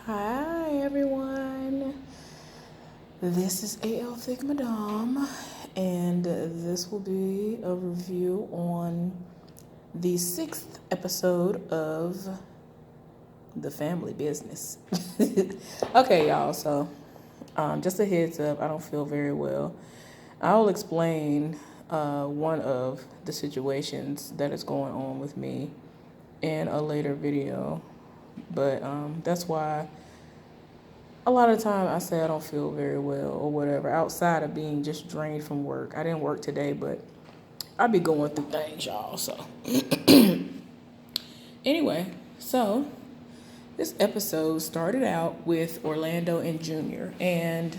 Hi everyone. This is AL Thick Madame, and this will be a review on the 6th episode of The Family Business. Okay, y'all, so just a heads up, I don't feel very well. I'll explain one of the situations that is going on with me in a later video, but that's why a lot of the time I say I don't feel very well or whatever, outside of being just drained from work. I didn't work today, but I be going through things, y'all. So anyway, so this episode started out with Orlando and Junior, and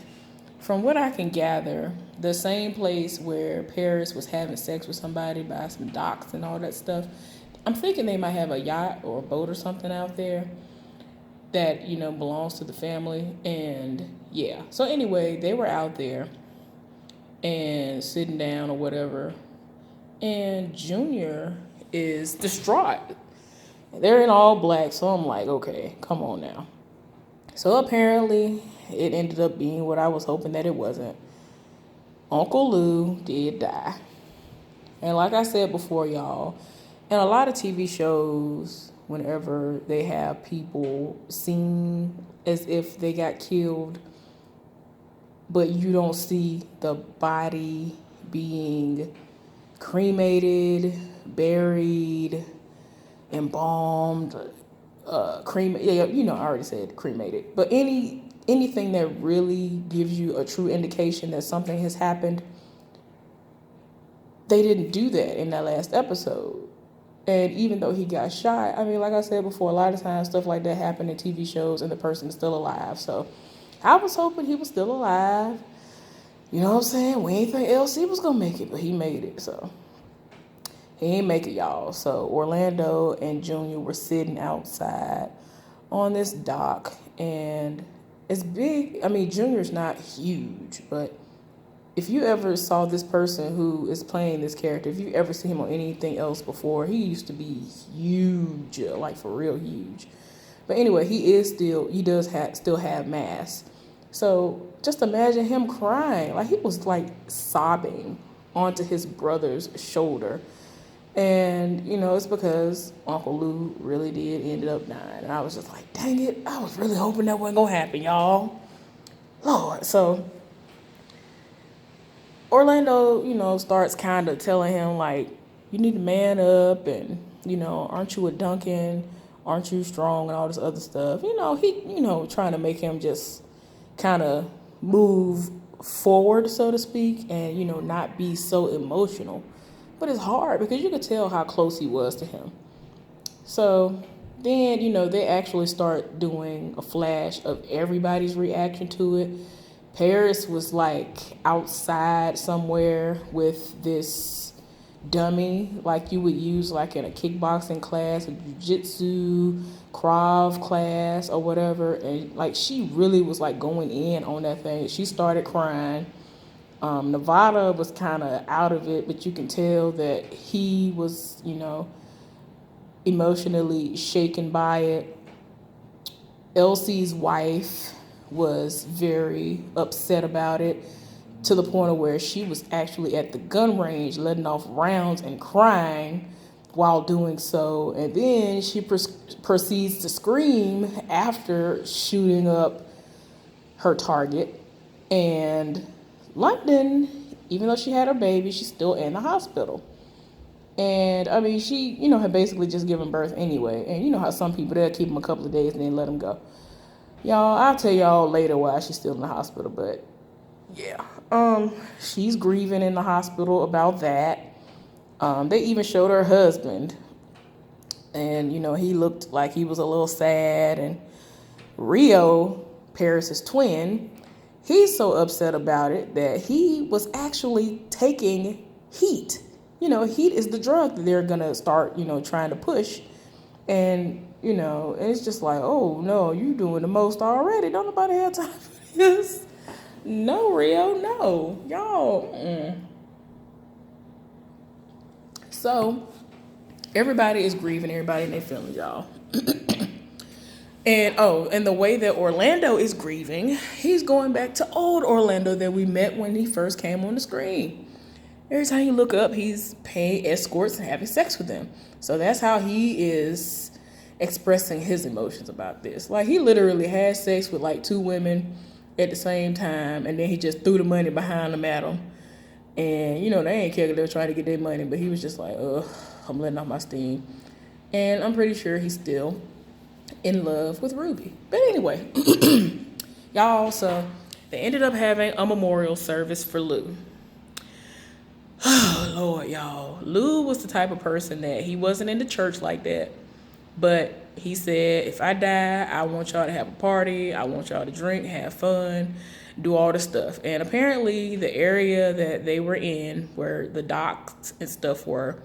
from what I can gather, the same place where Paris was having sex with somebody by some docks and all that stuff. I'm thinking they might have a yacht or a boat or something out there that, belongs to the family. And yeah, so anyway, they were out there and sitting down or whatever, and Junior is distraught. They're in all black, so I'm like, okay, come on now. So apparently it ended up being what I was hoping that it wasn't. Uncle Lou did die. And like I said before, y'all, in a lot of TV shows, whenever they have people seen as if they got killed, but you don't see the body being cremated, buried, embalmed, cremated. I already said cremated. But anything that really gives you a true indication that something has happened, they didn't do that in that last episode. And even though he got shot, I mean, like I said before, a lot of times stuff like that happened in TV shows and the person is still alive. So I was hoping he was still alive. You know what I'm saying? We ain't think LC was going to make it, but he made it. So he ain't make it, y'all. So Orlando and Junior were sitting outside on this dock. And it's big. I mean, Junior's not huge, but if you ever saw this person who is playing this character, if you ever see him on anything else before, he used to be huge, like for real huge. But anyway, he does still have mass. So just imagine him crying. Like he was like sobbing onto his brother's shoulder. And, it's because Uncle Lou really did end up dying. And I was just like, dang it, I was really hoping that wasn't going to happen, y'all. Lord. So Orlando, starts kind of telling him, like, you need to man up and, aren't you a Duncan? Aren't you strong and all this other stuff? Trying to make him just kind of move forward, so to speak, and, not be so emotional. But it's hard because you could tell how close he was to him. So then, they actually start doing a flash of everybody's reaction to it. Paris was like outside somewhere with this dummy like you would use like in a kickboxing class, a jiu-jitsu, Krav class or whatever. And like she really was like going in on that thing. She started crying. Nevada was kind of out of it, but you can tell that he was, emotionally shaken by it. Elsie's wife was very upset about it, to the point of where she was actually at the gun range letting off rounds and crying while doing so. And then she proceeds to scream after shooting up her target. And London, even though she had her baby, she's still in the hospital. And I mean, she, had basically just given birth anyway. And you know how some people, they'll keep them a couple of days and then let them go. Y'all, I'll tell y'all later why she's still in the hospital, but yeah. She's grieving in the hospital about that. They even showed her husband, and he looked like he was a little sad. And Rio, Paris's twin, he's so upset about it that he was actually taking heat. Heat is the drug that they're gonna start, trying to push. And, and it's just like, oh, no, you doing the most already. Don't nobody have time for this. No, Rio, no. Y'all. So, everybody is grieving. Everybody in their feelings, y'all. And the way that Orlando is grieving, he's going back to old Orlando that we met when he first came on the screen. Every time you look up, he's paying escorts and having sex with them. So that's how he is expressing his emotions about this. Like, he literally had sex with like 2 women at the same time, and then he just threw the money behind them at them. And, they ain't care, they were trying to get their money, but he was just like, I'm letting off my steam. And I'm pretty sure he's still in love with Ruby. But anyway, y'all, so they ended up having a memorial service for Lou. Oh, Lord, y'all. Lou was the type of person that he wasn't into church like that. But he said, if I die, I want y'all to have a party. I want y'all to drink, have fun, do all the stuff. And apparently the area that they were in, where the docks and stuff were,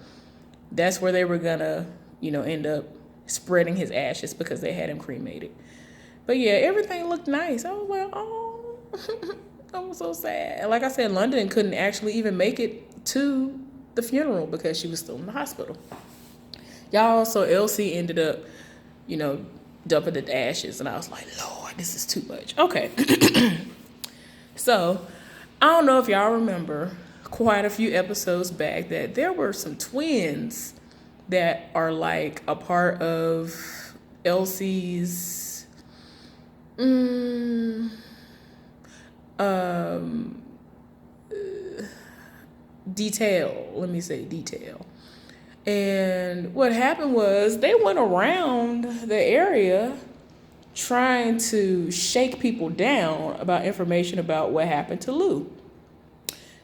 that's where they were going to, end up spreading his ashes because they had him cremated. But yeah, everything looked nice. I was like, oh, I was so sad. And like I said, London couldn't actually even make it to the funeral because she was still in the hospital. Y'all, so Elsie ended up, dumping the ashes. And I was like, Lord, this is too much. Okay. So, I don't know if y'all remember quite a few episodes back that there were some twins that are like a part of Elsie's detail. Let me say detail. And what happened was they went around the area trying to shake people down about information about what happened to Lou.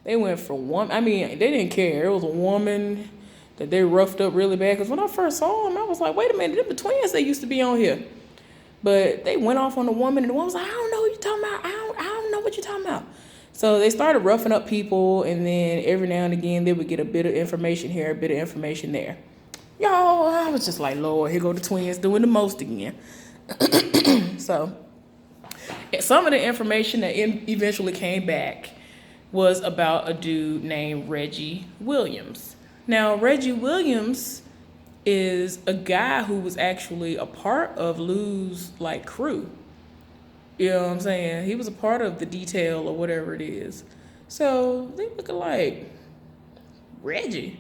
They went from they didn't care. It was a woman that they roughed up really bad. Because when I first saw them, I was like, wait a minute, they're the twins that used to be on here. But they went off on the woman, and the woman was like, I don't know what you're talking about. I don't know what you're talking about. So they started roughing up people, and then every now and again, they would get a bit of information here, a bit of information there. Y'all, I was just like, Lord, here go the twins doing the most again. So some of the information that eventually came back was about a dude named Reggie Williams. Now, Reggie Williams is a guy who was actually a part of Lou's crew. You know what I'm saying? He was a part of the detail or whatever it is. So they looking like Reggie.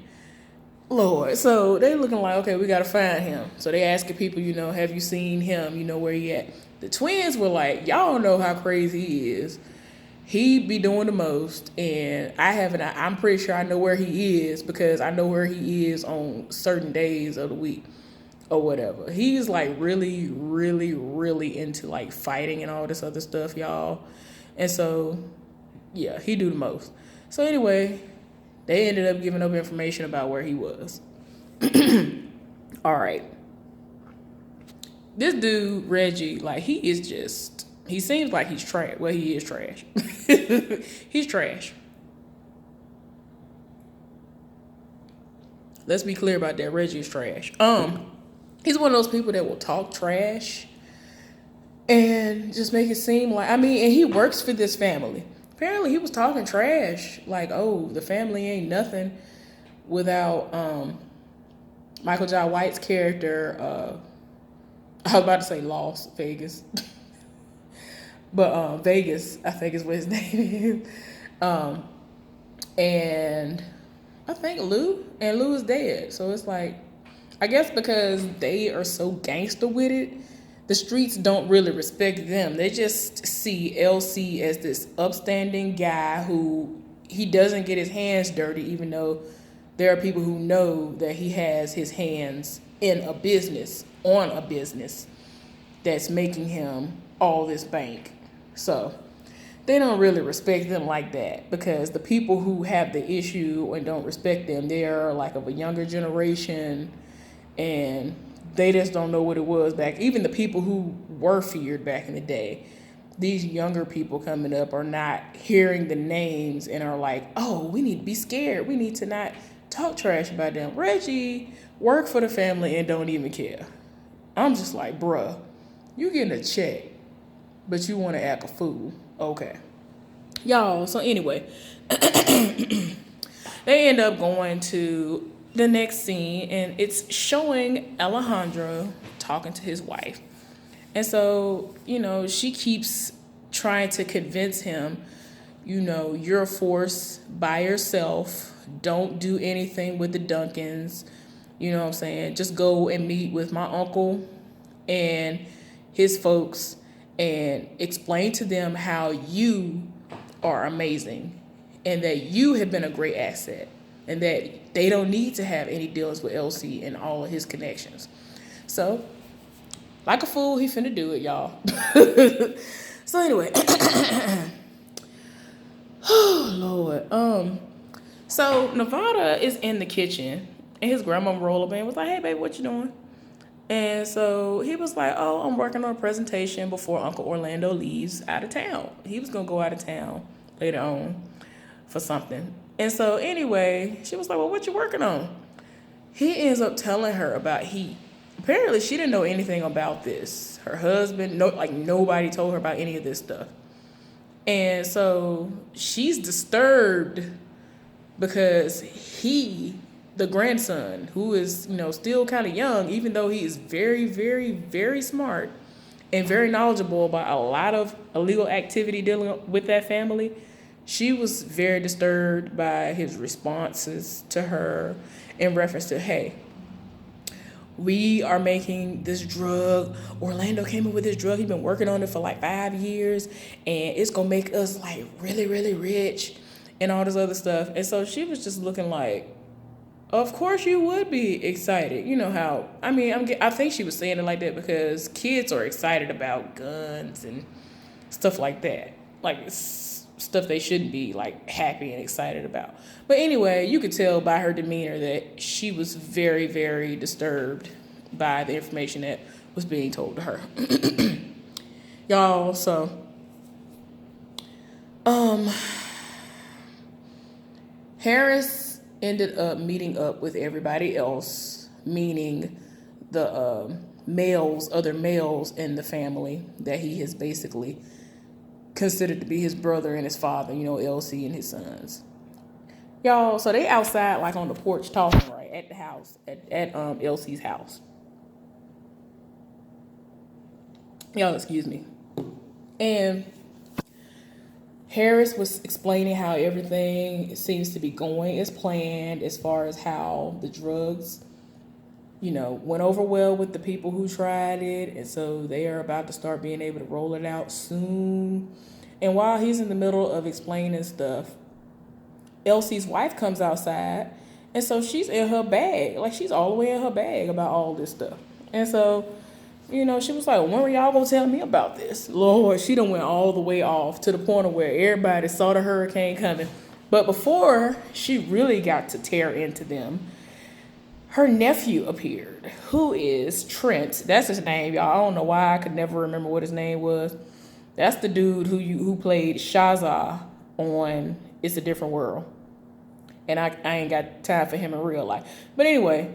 Lord. So they looking like, okay, we gotta find him. So they asking people, have you seen him? Where he at? The twins were like, y'all know how crazy he is. He be doing the most, and I'm pretty sure I know where he is because I know where he is on certain days of the week or whatever. He's really, really, really into fighting and all this other stuff, y'all. And so, yeah, he do the most. So anyway, they ended up giving up information about where he was. All right. This dude, Reggie, he seems like he's trash. Well, he is trash. He's trash. Let's be clear about that. Reggie is trash. He's one of those people that will talk trash and just make it seem and he works for this family. Apparently he was talking trash, the family ain't nothing without Michael Jai White's character, I was about to say Las Vegas. But Vegas, I think is what his name is. And I think Lou is dead. So it's I guess because they are so gangster with it, the streets don't really respect them. They just see LC as this upstanding guy who he doesn't get his hands dirty, even though there are people who know that he has his hands in a business, on a business that's making him all this bank. So they don't really respect them like that because the people who have the issue and don't respect them, they're of a younger generation and they just don't know what it was back. Even the people who were feared back in the day, these younger people coming up are not hearing the names and are like, oh, we need to be scared. We need to not talk trash about them. Reggie work for the family and don't even care. I'm just like, bruh, you getting a check, but you want to act a fool. Okay. Y'all, so anyway, they end up going to the next scene, and it's showing Alejandro talking to his wife. And so, she keeps trying to convince him, you're a force by yourself. Don't do anything with the Duncans. You know what I'm saying? Just go and meet with my uncle and his folks and explain to them how you are amazing and that you have been a great asset and that they don't need to have any deals with LC and all of his connections. So, like a fool, he finna do it, y'all. So anyway, oh Lord. So Nevada is in the kitchen, and his grandma rolled up and was like, "Hey, baby, what you doing?" And so he was like, "Oh, I'm working on a presentation before Uncle Orlando leaves out of town. He was gonna go out of town later on for something." And so anyway, she was like, "Well, what you working on?" He ends up telling her about heat. Apparently, she didn't know anything about this. Her husband, nobody told her about any of this stuff. And so she's disturbed because the grandson, who is, still kind of young, even though he is very, very, very smart and very knowledgeable about a lot of illegal activity dealing with that family, she was very disturbed by his responses to her in reference to, hey, we are making this drug. Orlando came up with this drug. He's been working on it for like 5 years, and it's going to make us like really, really rich and all this other stuff. And so she was just looking like, of course you would be excited. You know how, I think she was saying it like that because kids are excited about guns and stuff like that. Like stuff they shouldn't be like happy and excited about. But anyway, you could tell by her demeanor that she was very, very disturbed by the information that was being told to her. Y'all, so Harris ended up meeting up with everybody else, meaning the other males in the family that he has basically considered to be his brother and his father, LC and his sons. Y'all, so they outside like on the porch talking, right, at the house, at LC's house. Y'all, excuse me. And Harris was explaining how everything seems to be going as planned as far as how the drugs, went over well with the people who tried it. And so they are about to start being able to roll it out soon. And while he's in the middle of explaining stuff, Elsie's wife comes outside. And so she's in her bag. Like, she's all the way in her bag about all this stuff. And so, she was like, when were y'all going to tell me about this? Lord, she done went all the way off to the point of where everybody saw the hurricane coming. But before she really got to tear into them, her nephew appeared, who is Trent. That's his name, y'all. I don't know why I could never remember what his name was. That's the dude who played Shazza on It's a Different World. And I ain't got time for him in real life. But anyway,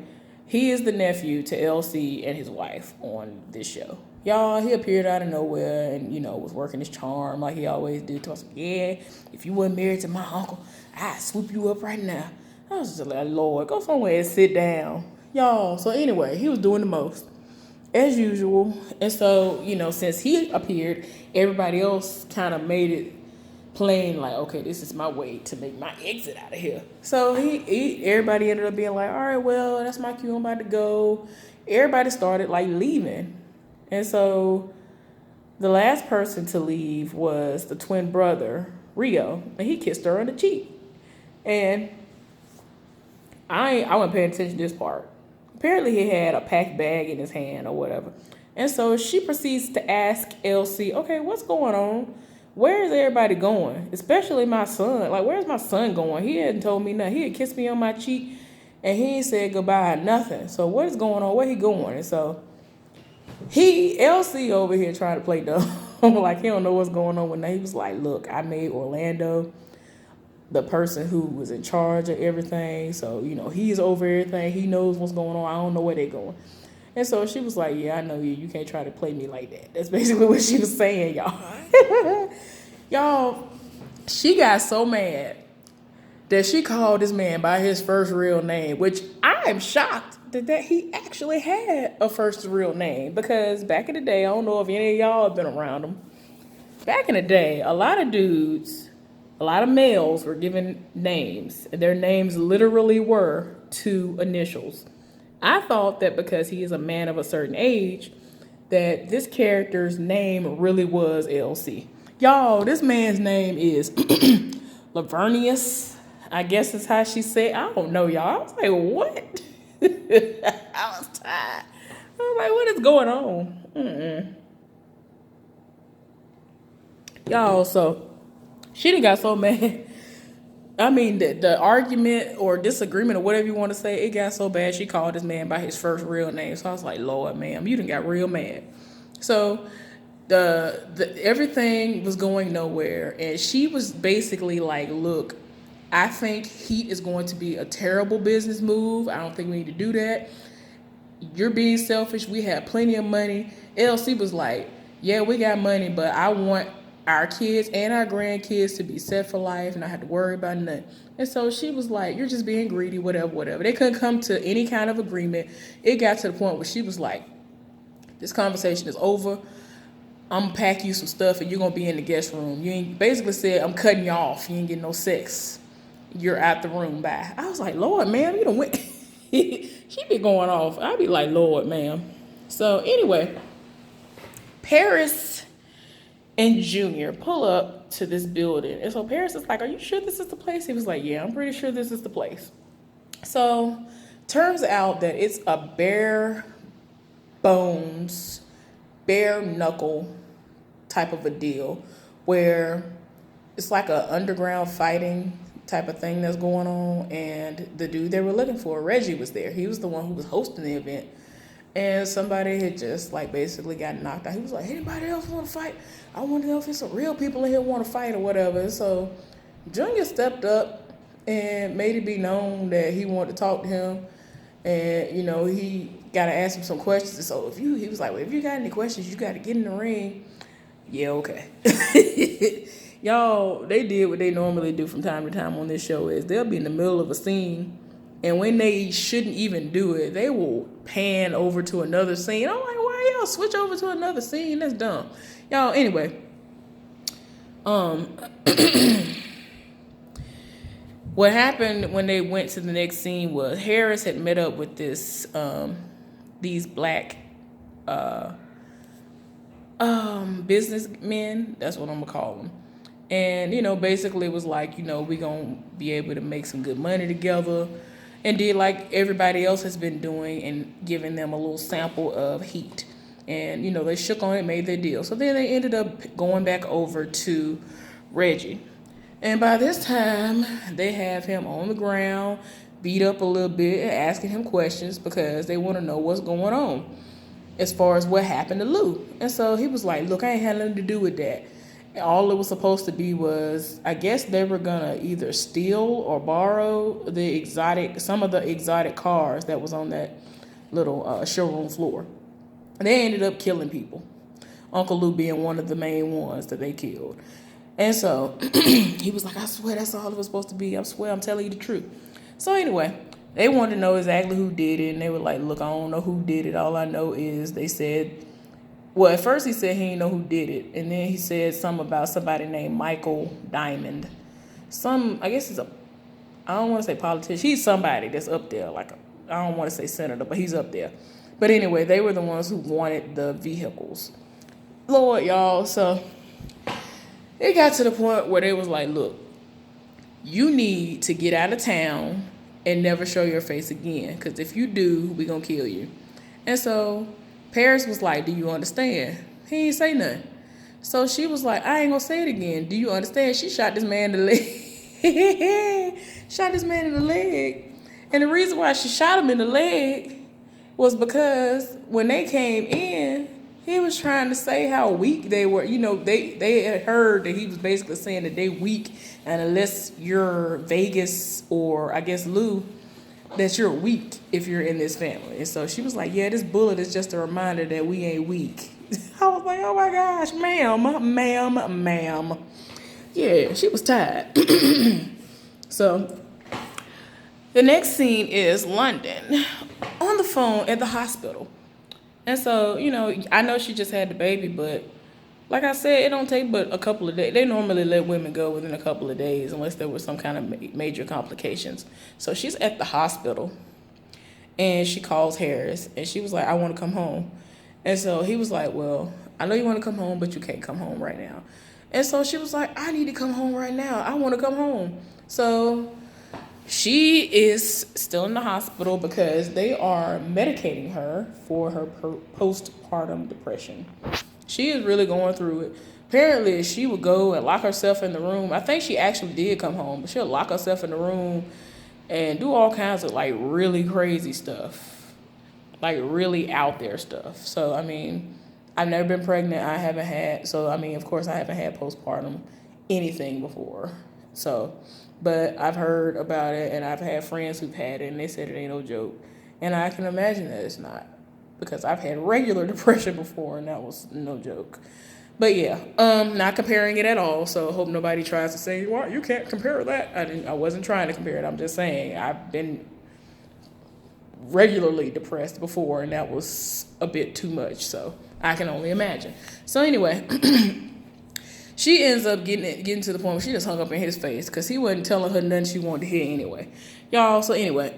he is the nephew to LC and his wife on this show. Y'all, he appeared out of nowhere and, was working his charm like he always did. To us, yeah, if you weren't married to my uncle, I'd swoop you up right now. I was just like, Lord, go somewhere and sit down. Y'all, so anyway, he was doing the most, as usual. And so, since he appeared, everybody else kind of made it plain, like, okay, this is my way to make my exit out of here. So everybody ended up being like, all right, well, that's my cue, I'm about to go. Everybody started like leaving. And so the last person to leave was the twin brother, Rio, and he kissed her on the cheek. And I wasn't paying attention to this part. Apparently he had a packed bag in his hand or whatever. And so she proceeds to ask LC, okay, what's going on? Where is everybody going? Especially my son. Like, where's my son going? He hadn't told me nothing. He had kissed me on my cheek and he ain't said goodbye, nothing. So what is going on? Where he going? And so LC over here trying to play dumb. Like, he don't know what's going on with that. He was like, look, I made Orlando the person who was in charge of everything. So, he's over everything. He knows what's going on. I don't know where they're going. And so she was like, yeah, I know you. You can't try to play me like that. That's basically what she was saying, y'all. Y'all, she got so mad that she called this man by his first real name, which I am shocked that he actually had a first real name. Because back in the day, I don't know if any of y'all have been around him. Back in the day, a lot of dudes, a lot of males were given names. Their names literally were two initials. I thought that because he is a man of a certain age, that this character's name really was LC. Y'all, this man's name is Lavernius. I guess is how she said. I don't know, y'all. I was like, what? I was tired. I was like, what is going on? Y'all, so she done got so mad. I mean, the argument or disagreement or whatever you want to say, it got so bad she called this man by his first real name. So I was like, Lord, ma'am, you done got real mad. So the everything was going nowhere. And she was basically like, look, I think heat is going to be a terrible business move. I don't think we need to do that. You're being selfish. We have plenty of money. LC was like, yeah, we got money, but I want our kids and our grandkids to be set for life and not have to worry about nothing. And so she was like, you're just being greedy, whatever. They couldn't come to any kind of agreement. It got to the point where she was like, this conversation is over. I'm gonna pack you some stuff and you're gonna be in the guest room. You ain't basically said, I'm cutting you off. You ain't getting no sex. You're out the room, bye. I was like, Lord, ma'am, you done went. She be going off. I'd be like, Lord, ma'am. So anyway, Paris and Junior pull up to this building. And so Paris is like, are you sure this is the place? He was like, yeah, I'm pretty sure this is the place. So turns out that it's a bare bones, bare knuckle type of a deal where it's like an underground fighting type of thing that's going on. And the dude they were looking for, Reggie, was there. He was the one who was hosting the event. And somebody had just like basically got knocked out. He was like, anybody else want to fight? I want to know if it's some real people in here want to fight or whatever. And so Junior stepped up and made it be known that he wanted to talk to him. And, you know, he got to ask him some questions. And so he was like, well, if you got any questions, you got to get in the ring. Yeah, okay. Y'all, they did what they normally do from time to time on this show is they'll be in the middle of a scene. And when they shouldn't even do it, they will pan over to another scene. I'm like, why y'all switch over to another scene? That's dumb. Y'all, anyway. What happened when they went to the next scene was Harris had met up with these black businessmen. That's what I'm gonna call them. And, you know, basically it was like, you know, we gonna be able to make some good money together. And did like everybody else has been doing and giving them a little sample of heat. And, you know, they shook on it, made their deal. So then they ended up going back over to Reggie. And by this time, they have him on the ground, beat up a little bit, and asking him questions because they want to know what's going on as far as what happened to Lou. And so he was like, look, I ain't had nothing to do with that. All it was supposed to be was, I guess they were gonna either steal or borrow some of the exotic cars that was on that little showroom floor. And they ended up killing people. Uncle Lou being one of the main ones that they killed. And so he was like, I swear that's all it was supposed to be. I swear I'm telling you the truth. So anyway, they wanted to know exactly who did it. And they were like, look, I don't know who did it. All I know is they said, well, at first he said he didn't know who did it. And then he said something about somebody named Michael Diamond. I guess I don't want to say politician. He's somebody that's up there. I don't want to say senator, but he's up there. But anyway, they were the ones who wanted the vehicles. Lord, y'all. So it got to the point where they was like, look, you need to get out of town and never show your face again. Because if you do, we're going to kill you. And so Paris was like, do you understand? He ain't say nothing. So she was like, I ain't gonna say it again. Do you understand? She shot this man in the leg. Shot this man in the leg. And the reason why she shot him in the leg was because when they came in, he was trying to say how weak they were. You know, they had heard that he was basically saying that they weak. And unless you're Vegas or I guess Lou, that you're weak if you're in this family. And so she was like, yeah, this bullet is just a reminder that we ain't weak. I was like, oh my gosh, ma'am. Yeah, she was tired. So the next scene is London. On the phone at the hospital. And so, I know she just had the baby, but like I said, it don't take but a couple of days. They normally let women go within a couple of days unless there was some kind of major complications. So she's at the hospital and she calls Harris and she was like, I want to come home. And so he was like, well, I know you want to come home, but you can't come home right now. And so she was like, I need to come home right now. I want to come home. So she is still in the hospital because they are medicating her for her postpartum depression. She is really going through it. Apparently, she would go and lock herself in the room. I think she actually did come home, but she'll lock herself in the room and do all kinds of like really crazy stuff, like really out there stuff. So, I mean, I've never been pregnant. I haven't had, so I mean, of course, I haven't had postpartum anything before. So, but I've heard about it and I've had friends who've had it and they said it ain't no joke. And I can imagine that it's not, because I've had regular depression before and that was no joke. But yeah, not comparing it at all. So I hope nobody tries to say, well, you can't compare that. I wasn't trying to compare it. I'm just saying I've been regularly depressed before and that was a bit too much. So I can only imagine. So anyway, she ends up getting to the point where she just hung up in his face because he wasn't telling her nothing she wanted to hear anyway. Y'all, so anyway,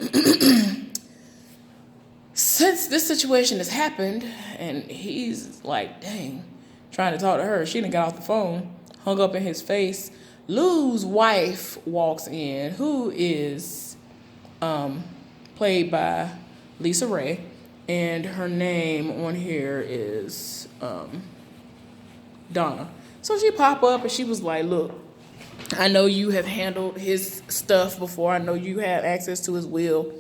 since this situation has happened and he's like, dang, trying to talk to her, she done got off the phone, hung up in his face. Lou's wife walks in, who is played by Lisa Ray, and her name on here is Donna. So she pop up and she was like, look, I know you have handled his stuff before. I know you have access to his will.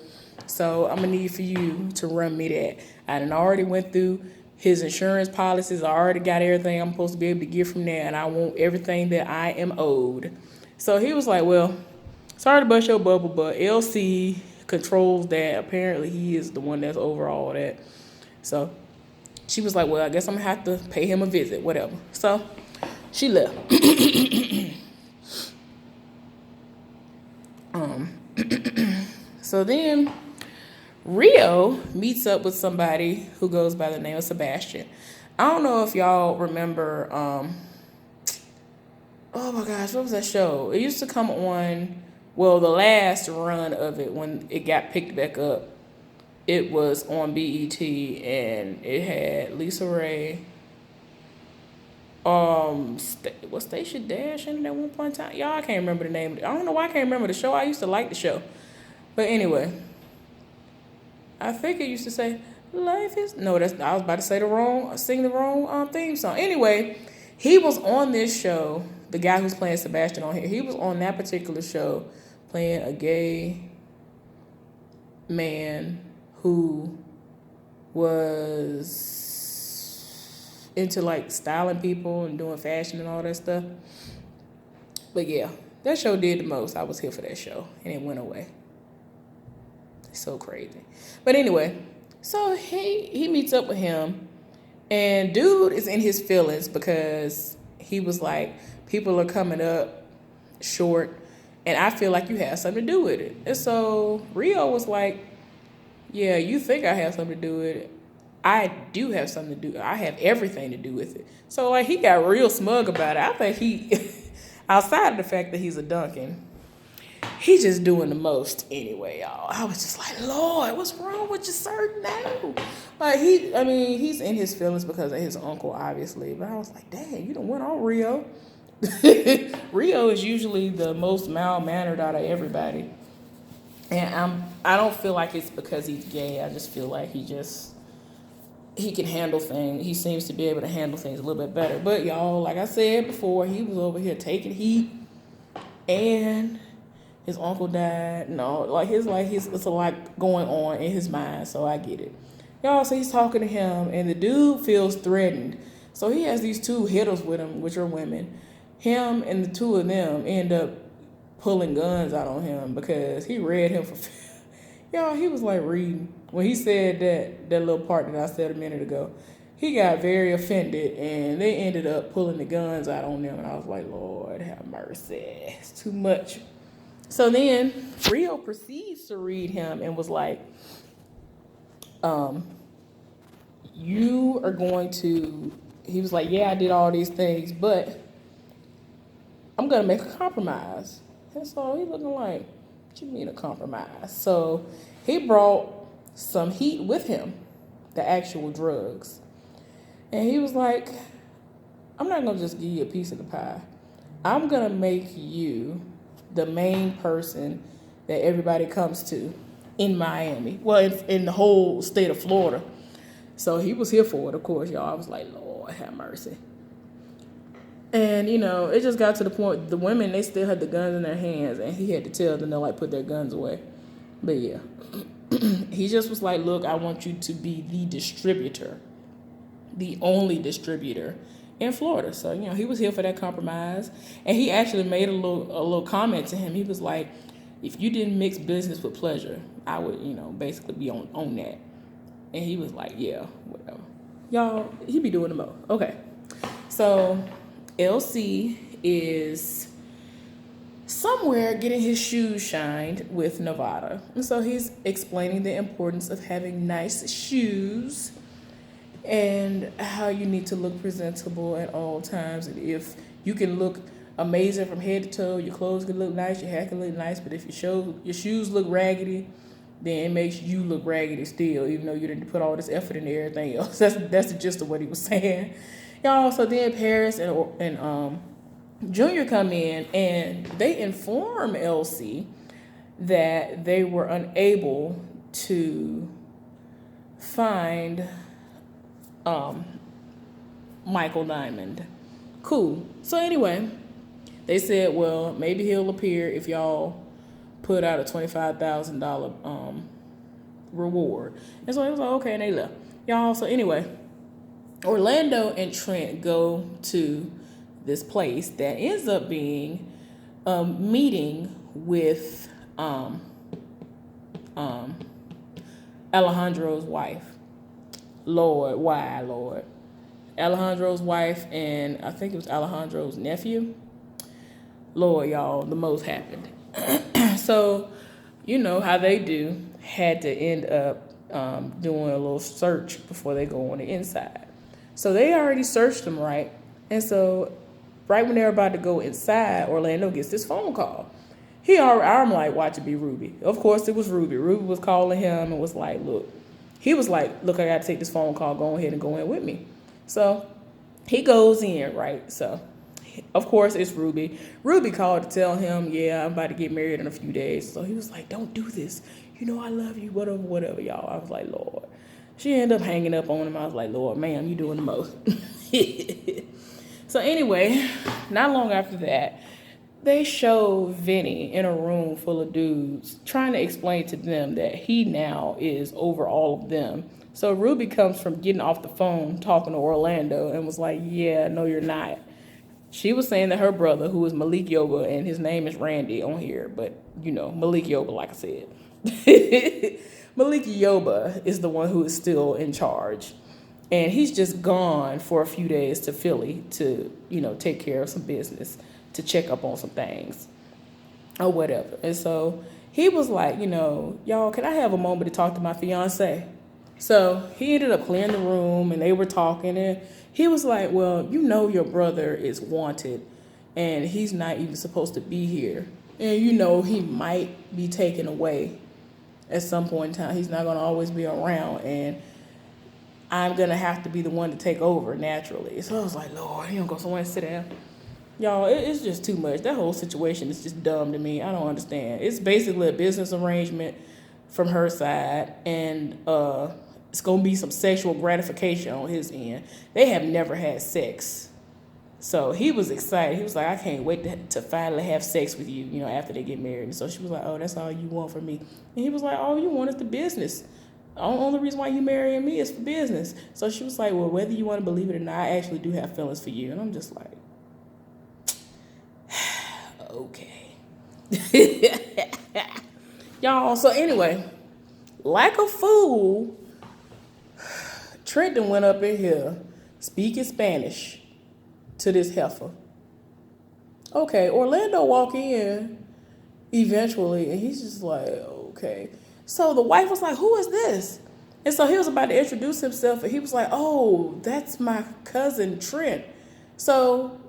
So I'm going to need for you to run me that. I done already went through his insurance policies. I already got everything I'm supposed to be able to get from there. And I want everything that I am owed. So he was like, well, sorry to bust your bubble, but LC controls that. Apparently he is the one that's over all that. So she was like, well, I guess I'm going to have to pay him a visit, whatever. So she left. So then Rio meets up with somebody who goes by the name of Sebastian. I don't know if y'all remember, oh my gosh, what was that show? It used to come on, well, the last run of it when it got picked back up. It was on BET and it had Lisa Ray, was Stacia Dash in it at one point in time? Y'all, I can't remember the name. I don't know why I can't remember the show. I used to like the show. But anyway, I think it used to say, life is... No, I was about to say sing the wrong theme song. Anyway, he was on this show, the guy who's playing Sebastian on here. He was on that particular show playing a gay man who was into like styling people and doing fashion and all that stuff. But yeah, that show did the most. I was here for that show and it went away. It's so crazy. But anyway, so he meets up with him and dude is in his feelings because he was like, people are coming up short and I feel like you have something to do with it. And so Rio was like, yeah, you think I have something to do with it. I do have something to do. I have everything to do with it. So like he got real smug about it. I think he, outside of the fact that he's a Duncan, he's just doing the most anyway, y'all. I was just like, Lord, what's wrong with you, sir? No. Like he's in his feelings because of his uncle, obviously. But I was like, dang, you done went on Rio. Rio is usually the most mild-mannered out of everybody. And I don't feel like it's because he's gay. I just feel like he can handle things. He seems to be able to handle things a little bit better. But y'all, like I said before, he was over here taking heat and his uncle died. No, it's a lot going on in his mind, so I get it. Y'all, so he's talking to him and the dude feels threatened. So he has these two hitters with him, which are women. Him and the two of them end up pulling guns out on him because he read him for... Y'all, he was like reading. When he said that little part that I said a minute ago, he got very offended and they ended up pulling the guns out on them. And I was like, Lord, have mercy. It's too much. So then Rio proceeds to read him and was like, You are going to, he was like, yeah, I did all these things, but I'm going to make a compromise. And so he's looking like, what you mean a compromise? So he brought some heat with him, the actual drugs. And he was like, I'm not going to just give you a piece of the pie. I'm going to make you the main person that everybody comes to in Miami. Well, in the whole state of Florida. So he was here for it, of course, y'all. I was like, Lord, have mercy. And, you know, it just got to the point, the women, they still had the guns in their hands, and he had to tell them to, like, put their guns away. But, yeah. He just was like, look, I want you to be the distributor, the only distributor in Florida. So, you know, he was here for that compromise. And he actually made a little comment to him. He was like, if you didn't mix business with pleasure, I would, you know, basically be on that. And he was like, yeah, whatever. Y'all, he be doing the most. Okay. So LC is somewhere getting his shoes shined with Nevada. And so he's explaining the importance of having nice shoes and how you need to look presentable at all times. And if you can look amazing from head to toe, your clothes can look nice, your hair can look nice, but if your shoes look raggedy, then it makes you look raggedy still, even though you didn't put all this effort into everything else. That's the gist of what he was saying. Y'all, so then Paris and Junior come in, and they inform LC that they were unable to find Michael Diamond. Cool. So anyway, they said, well, maybe he'll appear if y'all put out a $25,000 reward. And so it was like, okay, and they left. Y'all, so anyway, Orlando and Trent go to this place that ends up being a meeting with Alejandro's wife. Lord, why, Lord? Alejandro's wife and I think it was Alejandro's nephew. Lord, y'all, the most happened. So, you know how they do, had to end up doing a little search before they go on the inside. So they already searched them, right? And so right when they're about to go inside, Orlando gets this phone call. I'm like, watch it be Ruby. Of course it was Ruby. Ruby was calling him and was like, look. He was like, look, I got to take this phone call. Go ahead and go in with me. So he goes in, right? So, of course, it's Ruby. Ruby called to tell him, yeah, I'm about to get married in a few days. So he was like, don't do this. You know I love you, whatever, y'all. I was like, Lord. She ended up hanging up on him. I was like, Lord, ma'am, you doing the most. So anyway, not long after that, they show Vinny in a room full of dudes trying to explain to them that he now is over all of them. So Ruby comes from getting off the phone talking to Orlando and was like, yeah, no, you're not. She was saying that her brother, who is Malik Yoba, and his name is Randy on here, but, you know, Malik Yoba, like I said. Malik Yoba is the one who is still in charge. And he's just gone for a few days to Philly to, you know, take care of some business, to check up on some things or whatever. And so he was like, you know, y'all, can I have a moment to talk to my fiance? So he ended up clearing the room and they were talking, and he was like, well, you know your brother is wanted and he's not even supposed to be here. And you know he might be taken away at some point in time. He's not going to always be around, and I'm going to have to be the one to take over naturally. So I was like, Lord, he don't go somewhere and sit down. Y'all, it's just too much. That whole situation is just dumb to me. I don't understand. It's basically a business arrangement from her side, and it's going to be some sexual gratification on his end. They have never had sex. So he was excited. He was like, I can't wait to finally have sex with you, you know, after they get married. And so she was like, oh, that's all you want from me. And he was like, all you want is the business. The only reason why you marrying me is for business. So she was like, well, whether you want to believe it or not, I actually do have feelings for you. And I'm just like, okay. Y'all, so anyway, like a fool, Trent went up in here speaking Spanish to this heifer. Okay, Orlando walk in eventually, and he's just like, okay. So the wife was like, who is this? And so he was about to introduce himself, and he was like, "Oh, that's my cousin Trent." So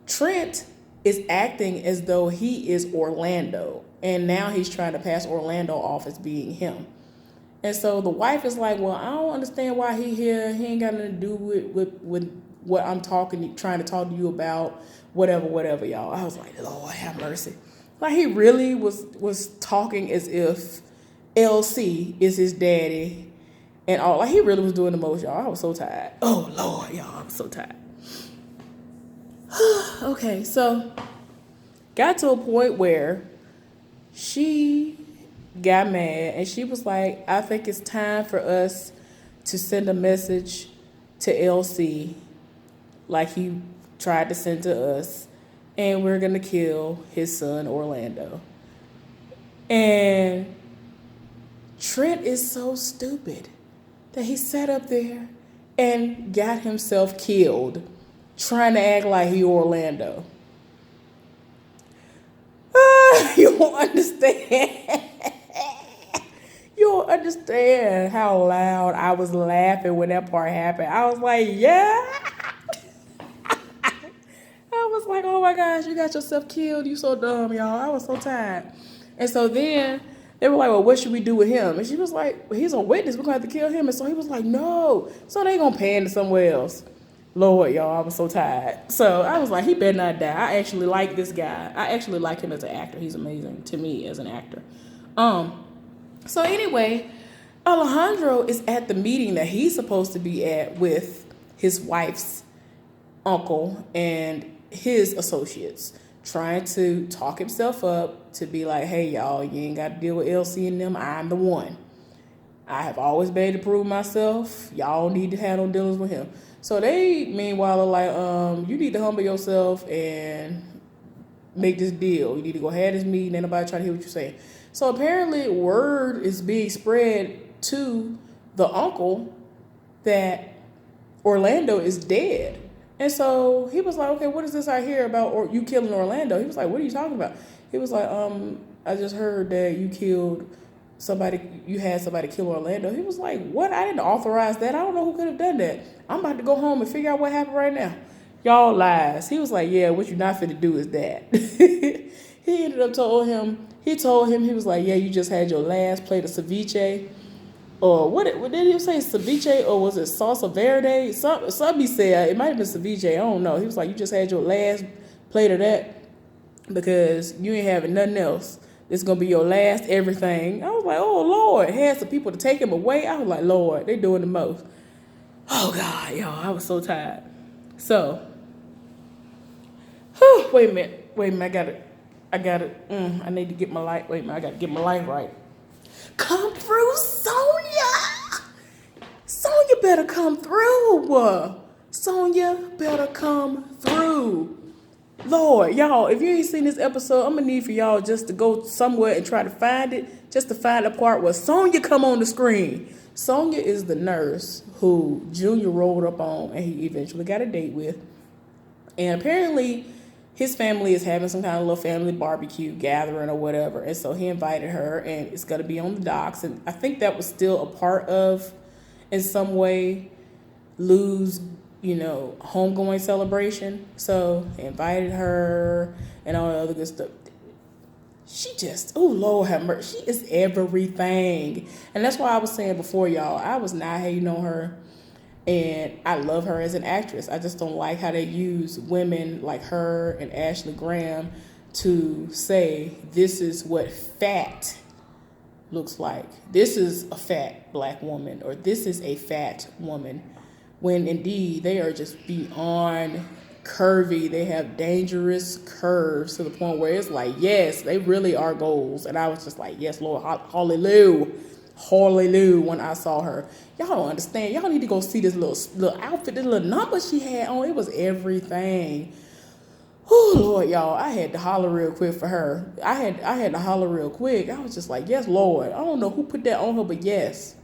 Trent is acting as though he is Orlando, and now he's trying to pass Orlando off as being him. And so the wife is like, "Well, I don't understand why he here. He ain't got nothing to do with what I'm trying to talk to you about, whatever, y'all." I was like, "Lord have mercy." Like, he really was talking as if LC is his daddy and all. Like, he really was doing the most, y'all. I was so tired. Oh, Lord, y'all, I was so tired. Okay, so got to a point where she got mad and she was like, "I think it's time for us to send a message to LC like he tried to send to us, and we're going to kill his son, Orlando." And Trent is so stupid that he sat up there and got himself killed trying to act like he Orlando. You don't understand. You don't understand how loud I was laughing when that part happened. I was like, yeah. I was like, oh my gosh, you got yourself killed. You so dumb, y'all. I was so tired. And so then they were like, well, what should we do with him? And she was like, well, he's a witness. We're going to have to kill him. And so he was like, no. So they going to pay him to somewhere else. Lord, y'all, I was so tired. So I was like, he better not die. I actually like this guy. I actually like him as an actor. He's amazing to me as an actor. So anyway, Alejandro is at the meeting that he's supposed to be at with his wife's uncle and his associates, trying to talk himself up to be like, hey, y'all, you ain't got to deal with LC and them. I'm the one. I have always been able to prove myself. Y'all need to have no dealings with him. So they, meanwhile, are like, you need to humble yourself and make this deal. You need to go have this meeting. Ain't nobody trying to hear what you're saying. So apparently word is being spread to the uncle that Orlando is dead. And so he was like, okay, what is this I hear about you killing Orlando? He was like, what are you talking about? He was like, I just heard that you had somebody kill Orlando. He was like, what? I didn't authorize that. I don't know who could have done that. I'm about to go home and figure out what happened right now. Y'all lies. He was like, yeah, what you're not finna do is that. He ended up told him, he was like, yeah, you just had your last plate of ceviche. Or what did he say, ceviche, or was it salsa verde? Somebody said, it might have been ceviche, I don't know. He was like, you just had your last plate of that because you ain't having nothing else. It's going to be your last everything. I was like, oh, Lord. Had some people to take him away. I was like, Lord, they doing the most. Oh, God, y'all, I was so tired. So, wait a minute, I got it. I need to get my life, I got to get my life right. Come through, Sonya. Sonya better come through. Sonya better come through. Lord, y'all, if you ain't seen this episode, I'm going to need for y'all just to go somewhere and try to find it, just to find the part where Sonya come on the screen. Sonya is the nurse who Junior rolled up on and he eventually got a date with. And apparently his family is having some kind of little family barbecue gathering or whatever. And so he invited her, and it's going to be on the docks. And I think that was still a part of, in some way, Lou's, homegoing celebration. So he invited her and all the other good stuff. She just, oh, Lord have mercy. She is everything. And that's why I was saying before, y'all, I was not hating on her. And I love her as an actress. I just don't like how they use women like her and Ashley Graham to say this is what fat looks like. This is a fat black woman, or this is a fat woman, when indeed they are just beyond curvy. They have dangerous curves to the point where it's like, yes, they really are goals. And I was just like, yes, Lord, hallelujah. Hallelujah when I saw her. Y'all don't understand. Y'all need to go see this little outfit, this little number she had on. It was everything. Oh, Lord, y'all. I had to holler real quick for her. I had to holler real quick. I was just like, yes, Lord. I don't know who put that on her, but yes.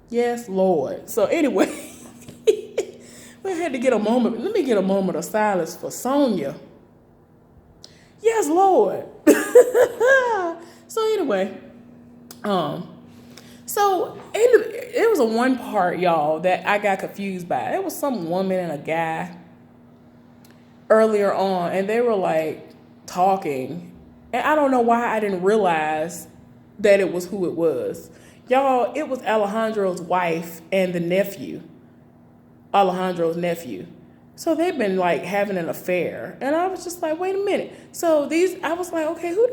Yes, Lord. So anyway, we had to get a moment. Let me get a moment of silence for Sonya. Yes, Lord. So anyway, So it was a one part, y'all, that I got confused by. It was some woman and a guy earlier on, and they were like talking, and I don't know why I didn't realize that it was who it was. Y'all, it was Alejandro's wife and the nephew, Alejandro's nephew. So they've been like having an affair, and I was just like, wait a minute. So I was like, okay, who are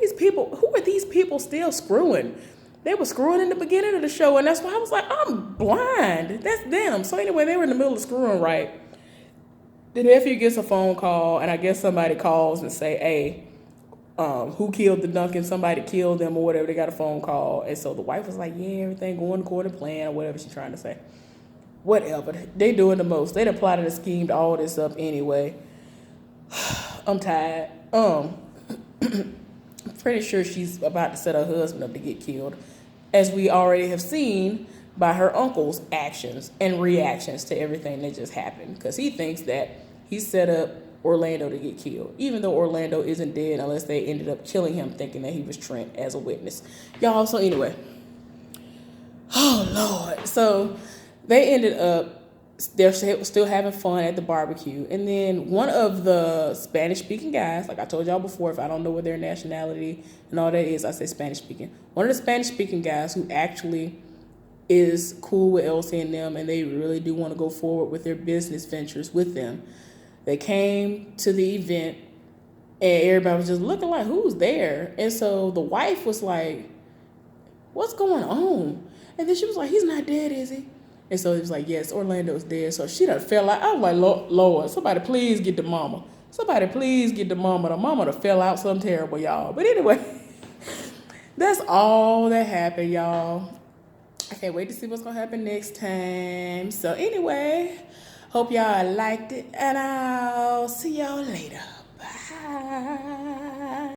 these people still screwing? They were screwing in the beginning of the show, and that's why I was like, I'm blind. That's them. So anyway, they were in the middle of screwing, right? The nephew gets a phone call, and I guess somebody calls and say, hey, who killed the Duncan? Somebody killed them or whatever. They got a phone call. And so the wife was like, yeah, everything going according to plan or whatever she's trying to say. Whatever. They doing the most. They done plotted and schemed all this up anyway. I'm tired. Pretty sure she's about to set her husband up to get killed, as we already have seen by her uncle's actions and reactions to everything that just happened, because he thinks that he set up Orlando to get killed, even though Orlando isn't dead unless they ended up killing him thinking that he was Trent as a witness. Y'all, so anyway. Oh, Lord. So they ended up, they're still having fun at the barbecue. And then one of the Spanish-speaking guys, like I told y'all before, if I don't know what their nationality and all that is, I say Spanish-speaking. One of the Spanish-speaking guys who actually is cool with Elsie and them, and they really do want to go forward with their business ventures with them. They came to the event, and everybody was just looking like, who's there? And so the wife was like, what's going on? And then she was like, he's not dead, is he? And so he was like, yes, Orlando's dead. So she done fell out. I was like, Lord, somebody please get the mama. Somebody please get the mama. The mama done fell out something terrible, y'all. But anyway, that's all that happened, y'all. I can't wait to see what's going to happen next time. So anyway, hope y'all liked it, and I'll see y'all later. Bye.